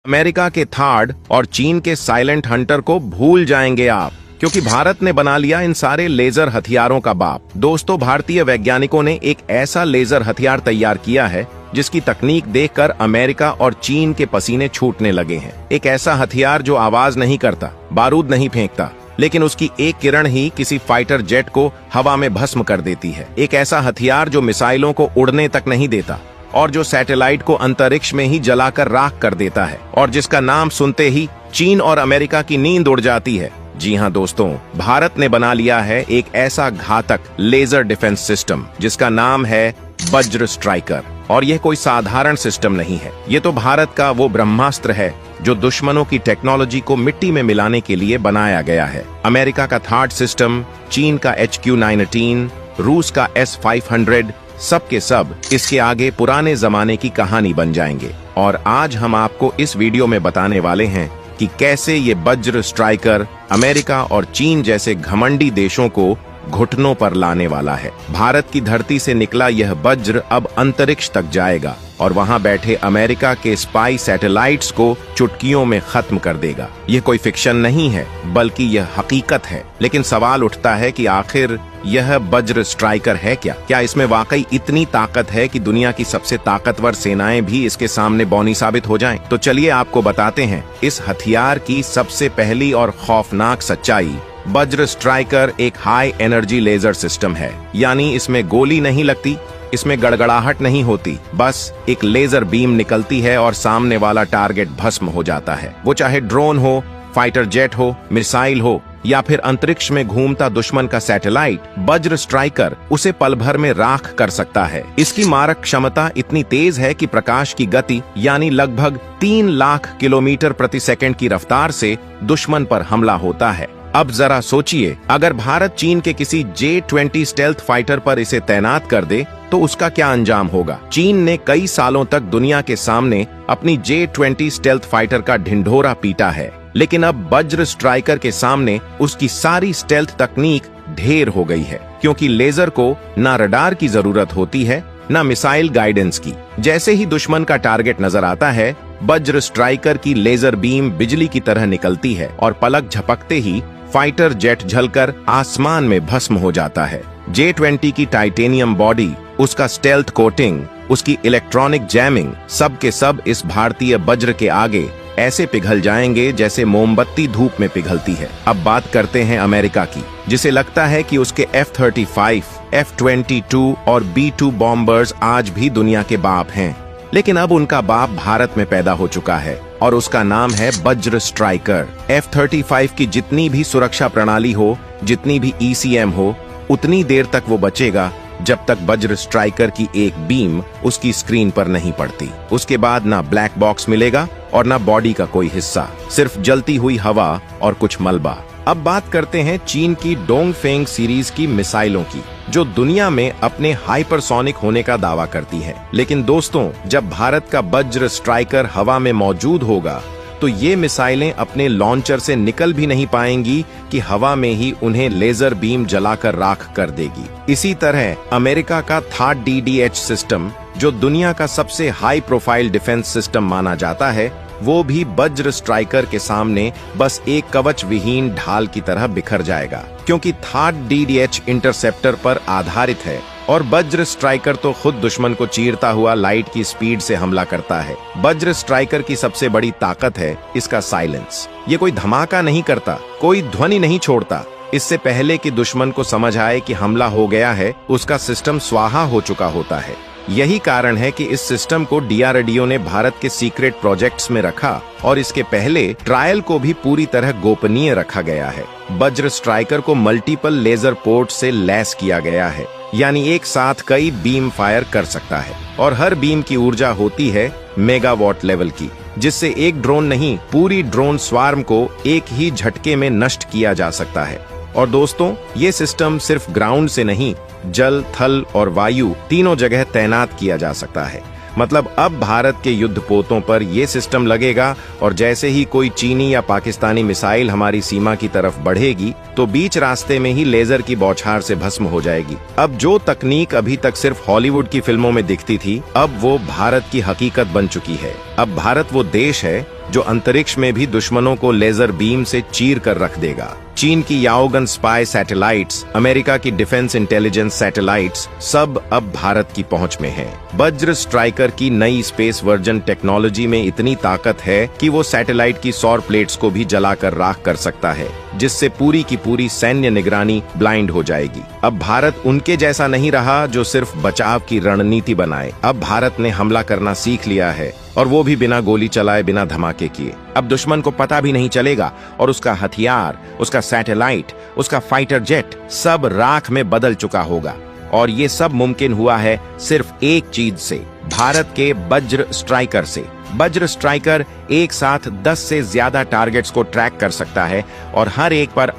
America के third और चीन के साइलेंट हंटर को भूल जाएंगे आप, क्योंकि भारत ने बना लिया इन सारे लेजर हथियारों का बाप। दोस्तों, भारतीय वैज्ञानिकों ने एक ऐसा लेजर हथियार तैयार किया है जिसकी तकनीक देखकर अमेरिका और चीन के पसीने छूटने लगे हैं। एक ऐसा हथियार जो आवाज नहीं करता, बारूद नहीं फेंकता, लेकिन उसकी एक किरण ही किसी फाइटर जेट को हवा में भस्म कर देती है। एक ऐसा हथियार जो मिसाइलों को उड़ने तक नहीं देता और जो सैटेलाइट को अंतरिक्ष में ही जलाकर राख कर देता है, और जिसका नाम सुनते ही चीन और अमेरिका की नींद उड़ जाती है। जी हाँ दोस्तों, भारत ने बना लिया है एक ऐसा घातक लेजर डिफेंस सिस्टम जिसका नाम है वज्र स्ट्राइकर। और यह कोई साधारण सिस्टम नहीं है, ये तो भारत का वो ब्रह्मास्त्र है जो दुश्मनों की टेक्नोलॉजी को मिट्टी में मिलाने के लिए बनाया गया है। अमेरिका का थार्ड सिस्टम, चीन का HQ-19, रूस का S-500, सब के सब इसके आगे पुराने जमाने की कहानी बन जाएंगे। और आज हम आपको इस वीडियो में बताने वाले हैं कि कैसे ये वज्र स्ट्राइकर अमेरिका और चीन जैसे घमंडी देशों को घुटनों पर लाने वाला है। भारत की धरती से निकला यह वज्र अब अंतरिक्ष तक जाएगा और वहां बैठे अमेरिका के स्पाई सैटेलाइट्स को चुटकियों में खत्म कर देगा। यह कोई फिक्शन नहीं है, बल्कि यह हकीकत है। लेकिन सवाल उठता है कि आखिर यह वज्र स्ट्राइकर है क्या? क्या इसमें वाकई इतनी ताकत है कि दुनिया की सबसे ताकतवर सेनाएं भी इसके सामने बौनी साबित हो जाएं? तो चलिए आपको बताते हैं इस हथियार की सबसे पहली और खौफनाक सच्चाई। वज्र स्ट्राइकर एक हाई एनर्जी लेजर सिस्टम है, यानी इसमें गोली नहीं लगती, इसमें गड़गड़ाहट नहीं होती, बस एक लेजर बीम निकलती है और सामने वाला टारगेट भस्म हो जाता है। वो चाहे ड्रोन हो, फाइटर जेट हो, मिसाइल हो या फिर अंतरिक्ष में घूमता दुश्मन का सैटेलाइट, वज्र स्ट्राइकर उसे पल भर में राख कर सकता है। इसकी मारक क्षमता इतनी तेज है कि प्रकाश की गति यानी लगभग 3 लाख किलोमीटर प्रति सेकंड की रफ्तार से दुश्मन पर हमला होता है। अब जरा सोचिए, अगर भारत चीन के किसी J-20 स्टेल्थ फाइटर पर इसे तैनात कर दे तो उसका क्या अंजाम होगा? चीन ने कई सालों तक दुनिया के सामने अपनी J-20 स्टेल्थ फाइटर का ढिंढोरा पीटा है, लेकिन अब वज्र स्ट्राइकर के सामने उसकी सारी स्टेल्थ तकनीक ढेर हो गई है, क्योंकि लेजर को ना रडार की जरूरत होती है ना मिसाइल गाइडेंस की। जैसे ही दुश्मन का टारगेट नजर आता है, वज्र स्ट्राइकर की लेजर बीम बिजली की तरह निकलती है और पलक झपकते ही फाइटर जेट जलकर आसमान में भस्म हो जाता है। J-20 की टाइटेनियम बॉडी, उसका स्टेल्थ कोटिंग, उसकी इलेक्ट्रॉनिक जैमिंग, सब के सब इस भारतीय वज्र के आगे ऐसे पिघल जाएंगे जैसे मोमबत्ती धूप में पिघलती है। अब बात करते हैं अमेरिका की, जिसे लगता है कि उसके F-35, F-22 और B-2 बॉम्बर्स आज भी दुनिया के बाप हैं, लेकिन अब उनका बाप भारत में पैदा हो चुका है और उसका नाम है वज्र स्ट्राइकर। F-35 की जितनी भी सुरक्षा प्रणाली हो, जितनी भी ECM हो, उतनी देर तक वो बचेगा जब तक वज्र स्ट्राइकर की एक बीम उसकी स्क्रीन पर नहीं पड़ती। उसके बाद ना ब्लैक बॉक्स मिलेगा और ना बॉडी का कोई हिस्सा, सिर्फ जलती हुई हवा और कुछ मलबा। अब बात करते हैं चीन की डोंगफेंग सीरीज की मिसाइलों की, जो दुनिया में अपने हाइपरसोनिक होने का दावा करती है। लेकिन दोस्तों, जब भारत का वज्र स्ट्राइकर हवा में मौजूद होगा तो ये मिसाइलें अपने लॉन्चर से निकल भी नहीं पाएंगी कि हवा में ही उन्हें लेजर बीम जलाकर राख कर देगी। इसी तरह अमेरिका का थार्ड DDH सिस्टम, जो दुनिया का सबसे हाई प्रोफाइल डिफेंस सिस्टम माना जाता है, वो भी वज्र स्ट्राइकर के सामने बस एक कवच विहीन ढाल की तरह बिखर जाएगा, क्योंकि थार्ड DDH इंटरसेप्टर पर आधारित है और वज्र स्ट्राइकर तो खुद दुश्मन को चीरता हुआ लाइट की स्पीड से हमला करता है। वज्र स्ट्राइकर की सबसे बड़ी ताकत है इसका साइलेंस। ये कोई धमाका नहीं करता, कोई ध्वनि नहीं छोड़ता। इससे पहले कि दुश्मन को समझ आए कि हमला हो गया है, उसका सिस्टम स्वाहा हो चुका होता है। यही कारण है कि इस सिस्टम को DRDO ने भारत के सीक्रेट प्रोजेक्ट्स में रखा और इसके पहले ट्रायल को भी पूरी तरह गोपनीय रखा गया है। वज्र स्ट्राइकर को मल्टीपल लेजर पोर्ट से लैस किया गया है, यानी एक साथ कई बीम फायर कर सकता है और हर बीम की ऊर्जा होती है मेगावाट लेवल की, जिससे एक ड्रोन नहीं, पूरी ड्रोन स्वार्म को एक ही झटके में नष्ट किया जा सकता है। और दोस्तों, ये सिस्टम सिर्फ ग्राउंड से नहीं, जल, थल और वायु तीनों जगह तैनात किया जा सकता है। मतलब अब भारत के युद्धपोतों पर यह सिस्टम लगेगा और जैसे ही कोई चीनी या पाकिस्तानी मिसाइल हमारी सीमा की तरफ बढ़ेगी तो बीच रास्ते में ही लेजर की बौछार से भस्म हो जाएगी। अब जो तकनीक अभी तक सिर्फ हॉलीवुड की फिल्मों में दिखती थी, अब वो भारत की हकीकत बन चुकी है। अब भारत वो देश है जो अंतरिक्ष में भी दुश्मनों को लेजर बीम से चीर कर रख देगा। चीन की याओगन स्पाई सैटेलाइट्स, अमेरिका की डिफेंस इंटेलिजेंस सैटेलाइट्स सब अब भारत की पहुंच में हैं। वज्र स्ट्राइकर की नई स्पेस वर्जन टेक्नोलॉजी में इतनी ताकत है कि वो सैटेलाइट की सौर प्लेट्स को भी जलाकर राख कर सकता है, जिससे पूरी की पूरी सैन्य निगरानी ब्लाइंड हो जाएगी। अब भारत उनके जैसा नहीं रहा जो सिर्फ बचाव की रणनीति बनाए। अब भारत ने हमला करना सीख लिया है, और वो भी बिना गोली चलाए, बिना धमाके किए। अब दुश्मन को पता भी नहीं चलेगा और उसका हथियार, उसका सैटेलाइट, उसका फाइटर जेट सब राख में बदल चुका होगा। और ये सब मुमकिन हुआ है सिर्फ एक चीज से, भारत के वज्र स्ट्राइकर से। वज्र स्ट्राइकर एक साथ 10 से ज्यादा टारगेट्स को ट्रैक कर सकता है और हर एक पर